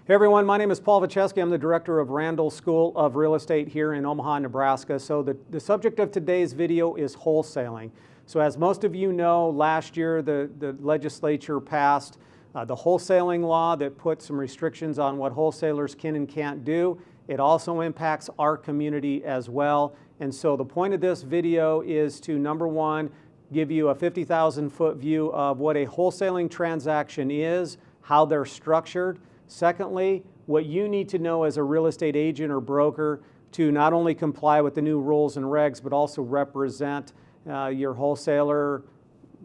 Hey everyone, my name is Paul Vojchehoske. I'm the director of Randall School of Real Estate here in Omaha, Nebraska. So the subject of today's video is wholesaling. So as most of you know, last year the legislature passed the wholesaling law that put some restrictions on what wholesalers can and can't do. It also impacts our community as well. And so the point of this video is to, number one, give you a 50,000 foot view of what a wholesaling transaction is, how they're structured. Secondly, what you need to know as a real estate agent or broker to not only comply with the new rules and regs, but also represent your wholesaler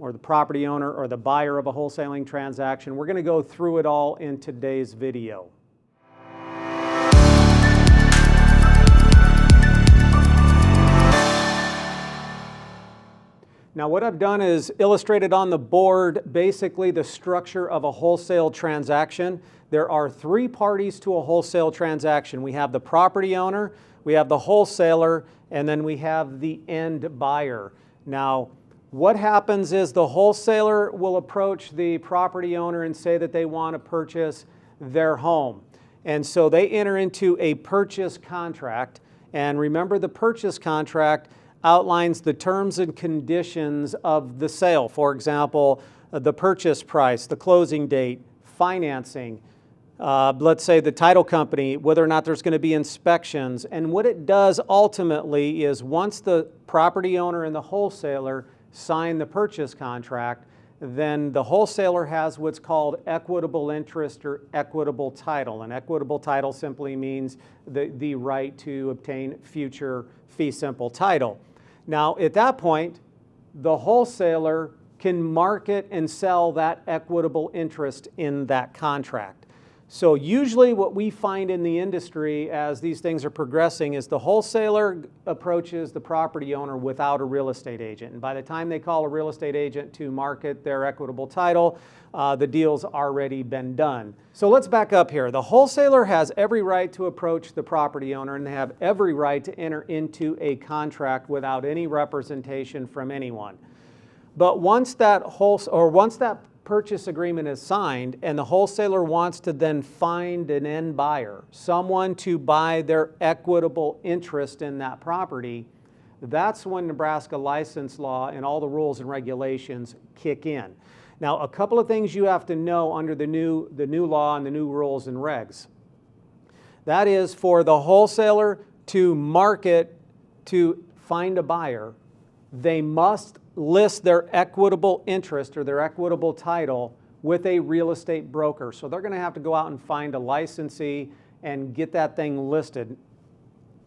or the property owner or the buyer of a wholesaling transaction. We're going to go through it all in today's video. Now what I've done is illustrated on the board basically the structure of a wholesale transaction. There are three parties to a wholesale transaction. We have the property owner, we have the wholesaler, and then we have the end buyer. Now what happens is the wholesaler will approach the property owner and say that they want to purchase their home. And so they enter into a purchase contract. And remember, the purchase contract outlines the terms and conditions of the sale. For example, the purchase price, the closing date, financing, let's say the title company, whether or not there's going to be inspections. And what it does ultimately is once the property owner and the wholesaler sign the purchase contract, then the wholesaler has what's called equitable interest or equitable title. And equitable title simply means the right to obtain future fee simple title. Now, at that point, the wholesaler can market and sell that equitable interest in that contract. So usually what we find in the industry as these things are progressing is the wholesaler approaches the property owner without a real estate agent. And by the time they call a real estate agent to market their equitable title, the deal's already been done. So let's back up here. The wholesaler has every right to approach the property owner, and they have every right to enter into a contract without any representation from anyone. But once that purchase agreement is signed and the wholesaler wants to then find an end buyer, someone to buy their equitable interest in that property, that's when Nebraska license law and all the rules and regulations kick in. Now, a couple of things you have to know under the new law and the new rules and regs. That is, for the wholesaler to market to find a buyer, they must list their equitable interest or their equitable title with a real estate broker. So they're going to have to go out and find a licensee and get that thing listed.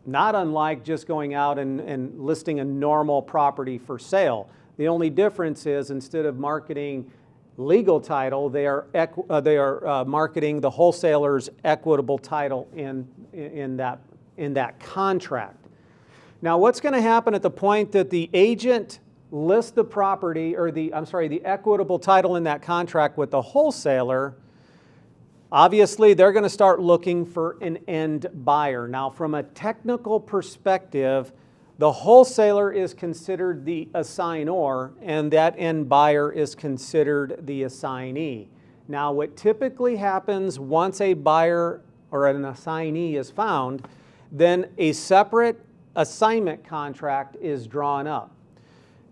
Not unlike just going out and listing a normal property for sale. The only difference is instead of marketing legal title, they are marketing the wholesaler's equitable title in that contract. Now, what's going to happen at the point that the agent lists the property or the equitable title in that contract with the wholesaler? Obviously, they're going to start looking for an end buyer. Now, from a technical perspective, the wholesaler is considered the assignor, and that end buyer is considered the assignee. Now, what typically happens once a buyer or an assignee is found, then a separate assignment contract is drawn up.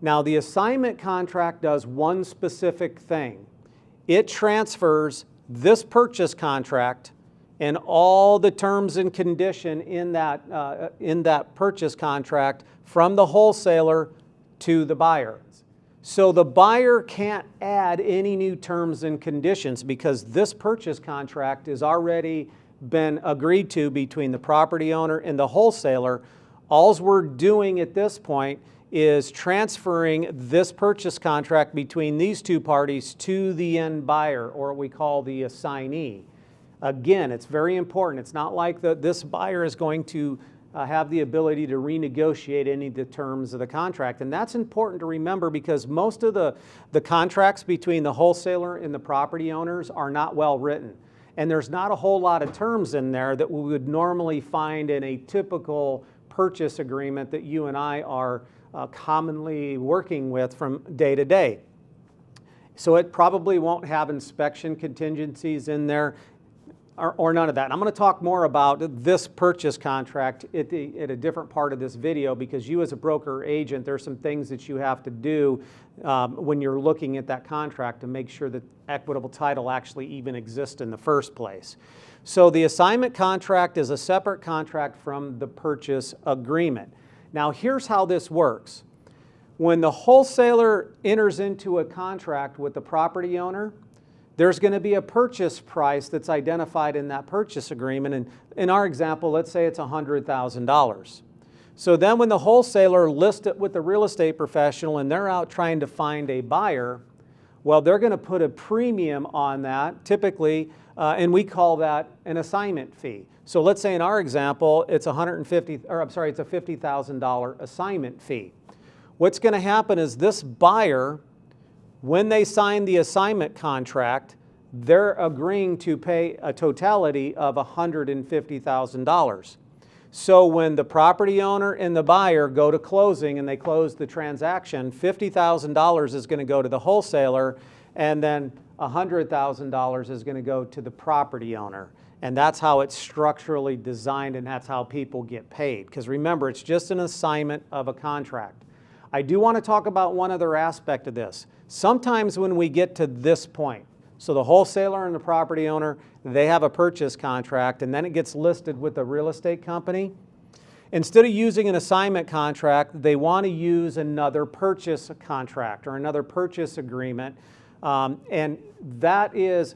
Now, the assignment contract does one specific thing. It transfers this purchase contract and all the terms and condition in that purchase contract from the wholesaler to the buyer. So the buyer can't add any new terms and conditions because this purchase contract has already been agreed to between the property owner and the wholesaler. All we're doing at this point is transferring this purchase contract between these two parties to the end buyer, or what we call the assignee. Again, it's very important. It's not like this buyer is going to have the ability to renegotiate any of the terms of the contract. And that's important to remember because most of the contracts between the wholesaler and the property owners are not well written. And there's not a whole lot of terms in there that we would normally find in a typical purchase agreement that you and I are commonly working with from day to day. So it probably won't have inspection contingencies in there. or none of that. And I'm going to talk more about this purchase contract at a different part of this video, because you as a broker or agent, there's some things that you have to do when you're looking at that contract to make sure that equitable title actually even exists in the first place. So the assignment contract is a separate contract from the purchase agreement. Now here's how this works. When the wholesaler enters into a contract with the property owner, there's going to be a purchase price that's identified in that purchase agreement. And in our example, let's say it's $100,000. So then when the wholesaler lists it with the real estate professional and they're out trying to find a buyer, well, they're going to put a premium on that, typically, and we call that an assignment fee. So let's say in our example, it's it's a $50,000 assignment fee. What's going to happen is this buyer, when they sign the assignment contract, they're agreeing to pay a totality of $150,000. So when the property owner and the buyer go to closing and they close the transaction, $50,000 is going to go to the wholesaler, and then $100,000 is going to go to the property owner. And that's how it's structurally designed, and that's how people get paid. Because remember, it's just an assignment of a contract. I do want to talk about one other aspect of this. Sometimes when we get to this point, so the wholesaler and the property owner, they have a purchase contract, and then it gets listed with the real estate company. Instead of using an assignment contract, they want to use another purchase contract or another purchase agreement. And that is,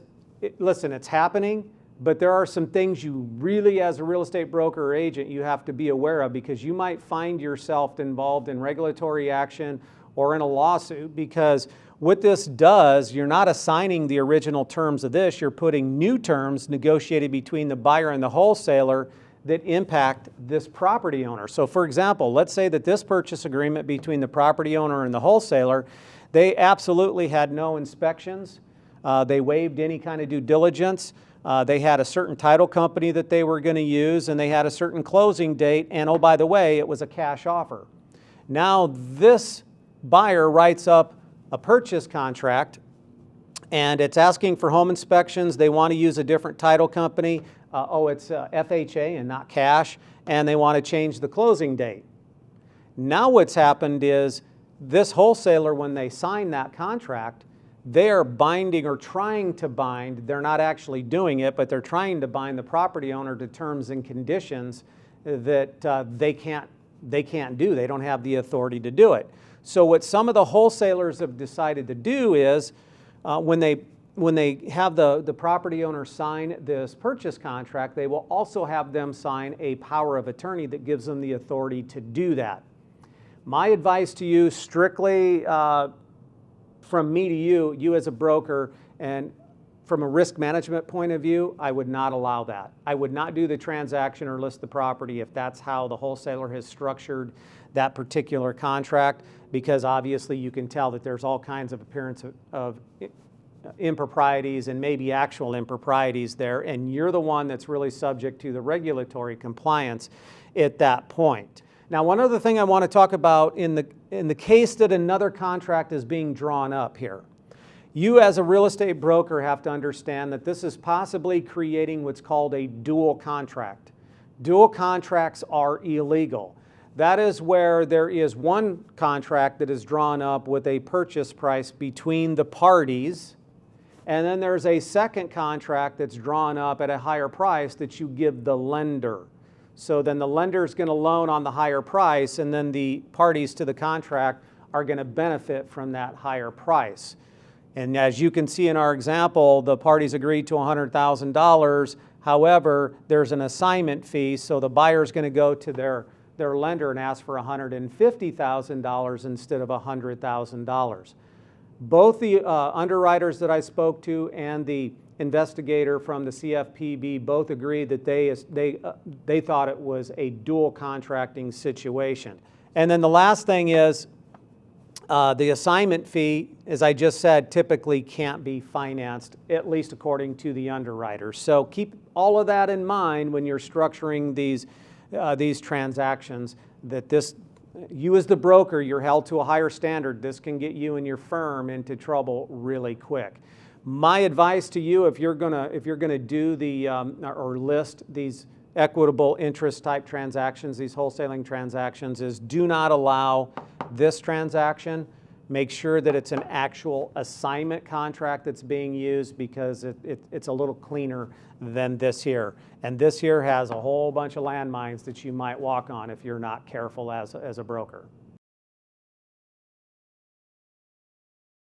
listen, it's happening, but there are some things you really, as a real estate broker or agent, you have to be aware of, because you might find yourself involved in regulatory action or in a lawsuit, because what this does, you're not assigning the original terms of this, you're putting new terms negotiated between the buyer and the wholesaler that impact this property owner. So for example, let's say that this purchase agreement between the property owner and the wholesaler, they absolutely had no inspections, they waived any kind of due diligence, they had a certain title company that they were going to use, and they had a certain closing date, and oh, by the way, it was a cash offer. Now this buyer writes up a purchase contract, and it's asking for home inspections. They want to use a different title company. It's FHA and not cash, and they want to change the closing date. Now what's happened is this wholesaler, when they sign that contract, they are binding or trying to bind, they're not actually doing it, but they're trying to bind the property owner to terms and conditions that they can't do. They don't have the authority to do it. So what some of the wholesalers have decided to do is when they have the property owner sign this purchase contract, they will also have them sign a power of attorney that gives them the authority to do that. My advice to you, strictly from me to you as a broker, and from a risk management point of view, I would not allow that. I would not do the transaction or list the property if that's how the wholesaler has structured that particular contract, because obviously you can tell that there's all kinds of appearance of improprieties and maybe actual improprieties there, and you're the one that's really subject to the regulatory compliance at that point. Now, one other thing I want to talk about in the case that another contract is being drawn up here. You as a real estate broker have to understand that this is possibly creating what's called a dual contract. Dual contracts are illegal. That is where there is one contract that is drawn up with a purchase price between the parties, and then there's a second contract that's drawn up at a higher price that you give the lender. So then the lender is going to loan on the higher price, and then the parties to the contract are going to benefit from that higher price. And as you can see in our example, the parties agreed to $100,000. However, there's an assignment fee, so the buyer is going to go to their lender and ask for $150,000 instead of $100,000. Both the underwriters that I spoke to and the investigator from the CFPB both agreed that they thought it was a dual contracting situation. And then the last thing is the assignment fee, as I just said, typically can't be financed, at least according to the underwriter. So keep all of that in mind when you're structuring these transactions, that you as the broker, you're held to a higher standard. This can get you and your firm into trouble really quick. My advice to you, if you're gonna do the or list these equitable interest type transactions, these wholesaling transactions, is do not allow this transaction. Make sure that it's an actual assignment contract that's being used, because it's a little cleaner than this here. And this here has a whole bunch of landmines that you might walk on if you're not careful as a broker.